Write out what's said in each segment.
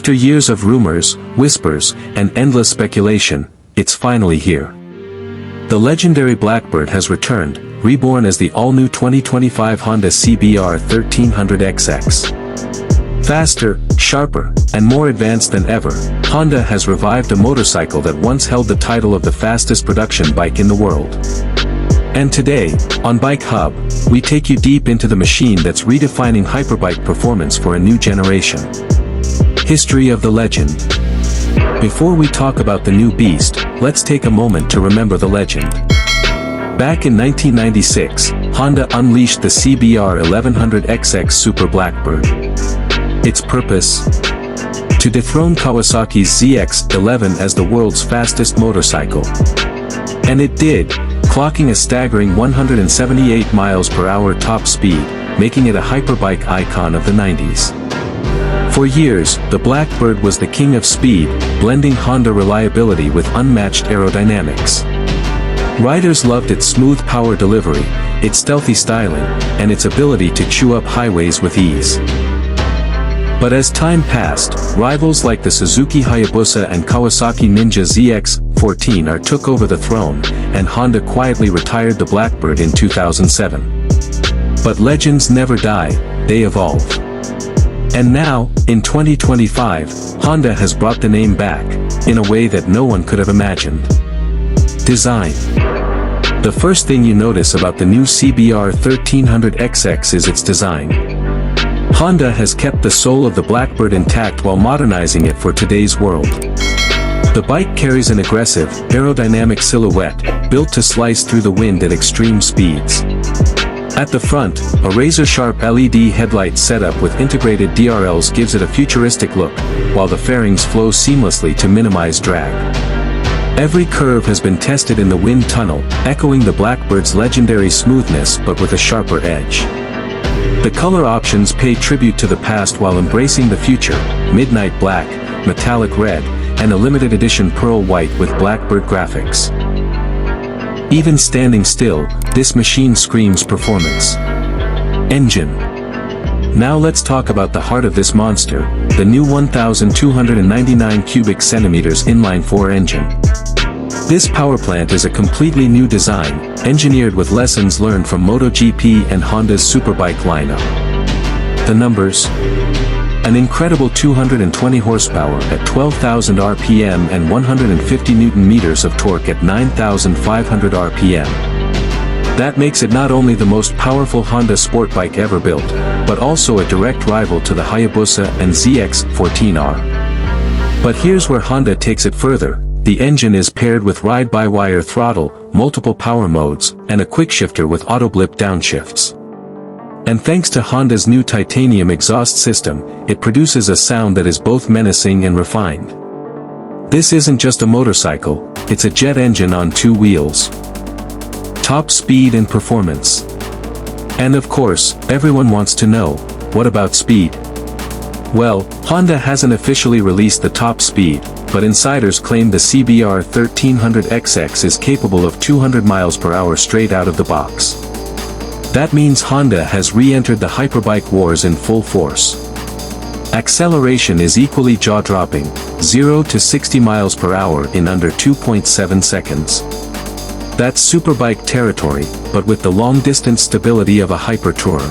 After years of rumors, whispers, and endless speculation, it's finally here. The legendary Blackbird has returned, reborn as the all-new 2025 Honda CBR 1300XX. Faster, sharper, and more advanced than ever, Honda has revived a motorcycle that once held the title of the fastest production bike in the world. And today, on Bike Hub, we take you deep into the machine that's redefining hyperbike performance for a new generation. History of the legend. Before we talk about the new beast, let's take a moment to remember the legend. Back in 1996, Honda unleashed the CBR 1300XX Super Blackbird. Its purpose? To dethrone Kawasaki's ZX-11 as the world's fastest motorcycle. And it did, clocking a staggering 178 miles per hour top speed, making it a hyperbike icon of the 90s. For years, the Blackbird was the king of speed, blending Honda reliability with unmatched aerodynamics. Riders loved its smooth power delivery, its stealthy styling, and its ability to chew up highways with ease. But as time passed, rivals like the Suzuki Hayabusa and Kawasaki Ninja ZX-14R took over the throne, and Honda quietly retired the Blackbird in 2007. But legends never die, they evolve. And now, in 2025, Honda has brought the name back, in a way that no one could have imagined. Design. The first thing you notice about the new CBR 1300XX is its design. Honda has kept the soul of the Blackbird intact while modernizing it for today's world. The bike carries an aggressive, aerodynamic silhouette, built to slice through the wind at extreme speeds. At the front, a razor-sharp LED headlight setup with integrated DRLs gives it a futuristic look, while the fairings flow seamlessly to minimize drag. Every curve has been tested in the wind tunnel, echoing the Blackbird's legendary smoothness but with a sharper edge. The color options pay tribute to the past while embracing the future: midnight black, metallic red, and a limited edition pearl white with Blackbird graphics. Even standing still, this machine screams performance. Engine. Now let's talk about the heart of this monster, the new 1,299 cubic centimeters inline-4 engine. This powerplant is a completely new design, engineered with lessons learned from MotoGP and Honda's Superbike lineup. The numbers? An incredible 220 horsepower at 12,000 RPM and 150 Nm of torque at 9,500 RPM. That makes it not only the most powerful Honda sport bike ever built, but also a direct rival to the Hayabusa and ZX-14R. But here's where Honda takes it further. The engine is paired with ride-by-wire throttle, multiple power modes, and a quickshifter with auto-blip downshifts. And thanks to Honda's new titanium exhaust system, it produces a sound that is both menacing and refined. This isn't just a motorcycle, it's a jet engine on two wheels. Top speed and performance. And of course, everyone wants to know, what about speed? Well, Honda hasn't officially released the top speed, but insiders claim the CBR 1300XX is capable of 200 miles per hour straight out of the box. That means Honda has re-entered the hyperbike wars in full force. Acceleration is equally jaw-dropping, 0 to 60 miles per hour in under 2.7 seconds. That's superbike territory, but with the long-distance stability of a hyper-tourer.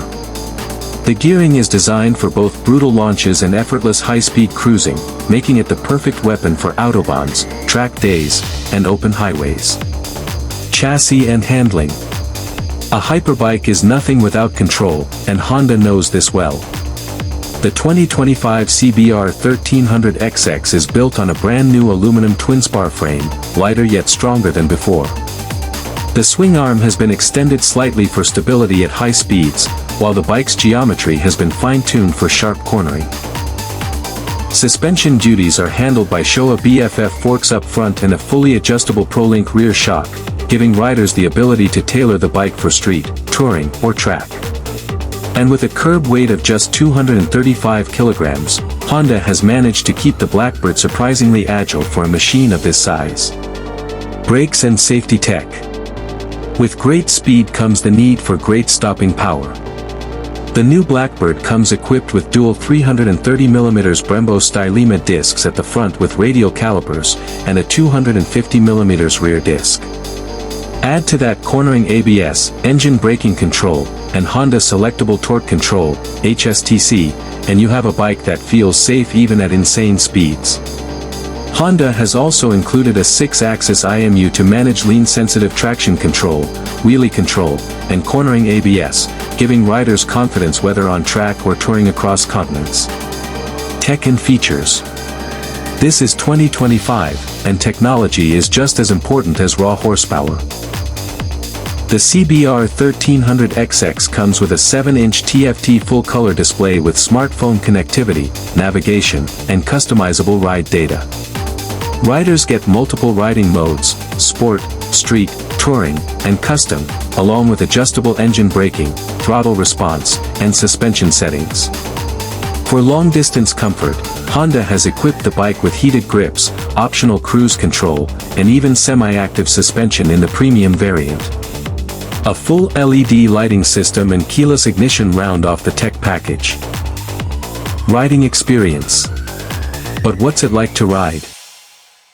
The gearing is designed for both brutal launches and effortless high-speed cruising, making it the perfect weapon for autobahns, track days, and open highways. Chassis and handling. A hyperbike is nothing without control, and Honda knows this well. The 2025 CBR 1300XX is built on a brand new aluminum twin-spar frame, lighter yet stronger than before. The swing arm has been extended slightly for stability at high speeds, while the bike's geometry has been fine-tuned for sharp cornering. Suspension duties are handled by Showa BFF forks up front and a fully adjustable ProLink rear shock, giving riders the ability to tailor the bike for street, touring, or track. And with a curb weight of just 235 kilograms, Honda has managed to keep the Blackbird surprisingly agile for a machine of this size. Brakes and safety tech. With great speed comes the need for great stopping power. The new Blackbird comes equipped with dual 330mm Brembo Stylema discs at the front with radial calipers, and a 250mm rear disc. Add to that cornering ABS, engine braking control, and Honda Selectable Torque Control, HSTC, and you have a bike that feels safe even at insane speeds. Honda has also included a 6-axis IMU to manage lean-sensitive traction control, wheelie control, and cornering ABS, giving riders confidence whether on track or touring across continents. Tech and features. This is 2025, and technology is just as important as raw horsepower. The CBR 1300XX comes with a 7-inch TFT full-color display with smartphone connectivity, navigation, and customizable ride data. Riders get multiple riding modes: sport, street, touring, and custom, along with adjustable engine braking, throttle response, and suspension settings. For long-distance comfort, Honda has equipped the bike with heated grips, optional cruise control, and even semi-active suspension in the premium variant. A full LED lighting system and keyless ignition round off the tech package. Riding experience. But what's it like to ride?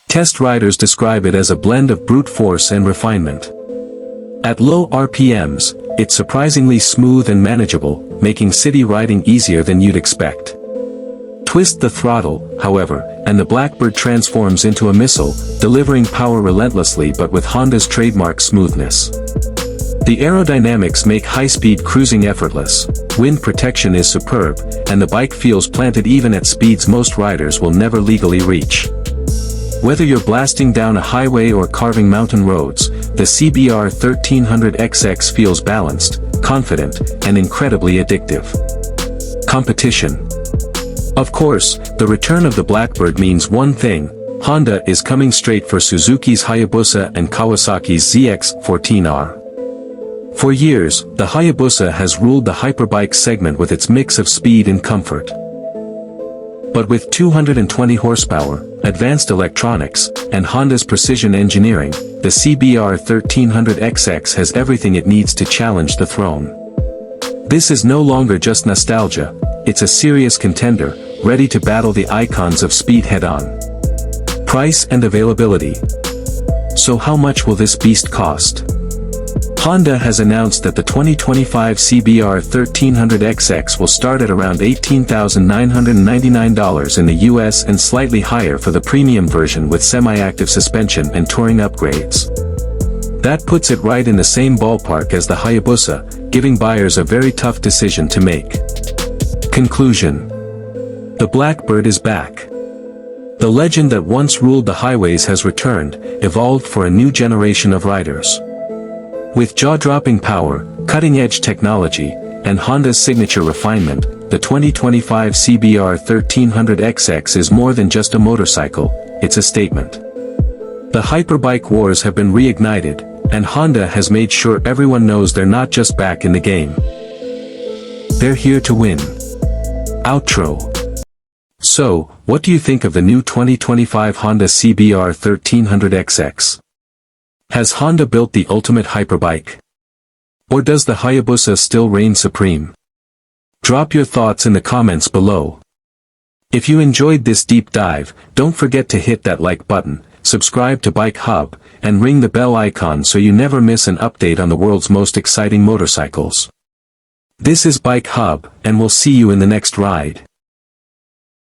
Test riders describe it as a blend of brute force and refinement. At low RPMs, it's surprisingly smooth and manageable, making city riding easier than you'd expect. Twist the throttle, however, and the Blackbird transforms into a missile, delivering power relentlessly but with Honda's trademark smoothness. The aerodynamics make high-speed cruising effortless, wind protection is superb, and the bike feels planted even at speeds most riders will never legally reach. Whether you're blasting down a highway or carving mountain roads, the CBR 1300XX feels balanced, confident, and incredibly addictive. Competition. Of course, the return of the Blackbird means one thing: Honda is coming straight for Suzuki's Hayabusa and Kawasaki's ZX-14R. For years, the Hayabusa has ruled the hyperbike segment with its mix of speed and comfort. But with 220 horsepower, advanced electronics, and Honda's precision engineering, the CBR 1300XX has everything it needs to challenge the throne. This is no longer just nostalgia, it's a serious contender, ready to battle the icons of speed head-on. Price and availability. So how much will this beast cost? Honda has announced that the 2025 CBR 1300XX will start at around $18,999 in the US and slightly higher for the premium version with semi-active suspension and touring upgrades. That puts it right in the same ballpark as the Hayabusa, giving buyers a very tough decision to make. Conclusion. The Blackbird is back. The legend that once ruled the highways has returned, evolved for a new generation of riders. With jaw-dropping power, cutting-edge technology, and Honda's signature refinement, the 2025 CBR 1300XX is more than just a motorcycle, it's a statement. The hyperbike wars have been reignited, and Honda has made sure everyone knows they're not just back in the game. They're here to win. Outro. So, what do you think of the new 2025 Honda CBR 1300XX? Has Honda built the ultimate hyperbike? Or does the Hayabusa still reign supreme? Drop your thoughts in the comments below. If you enjoyed this deep dive, don't forget to hit that like button, subscribe to Bike Hub, and ring the bell icon so you never miss an update on the world's most exciting motorcycles. This is Bike Hub, and we'll see you in the next ride.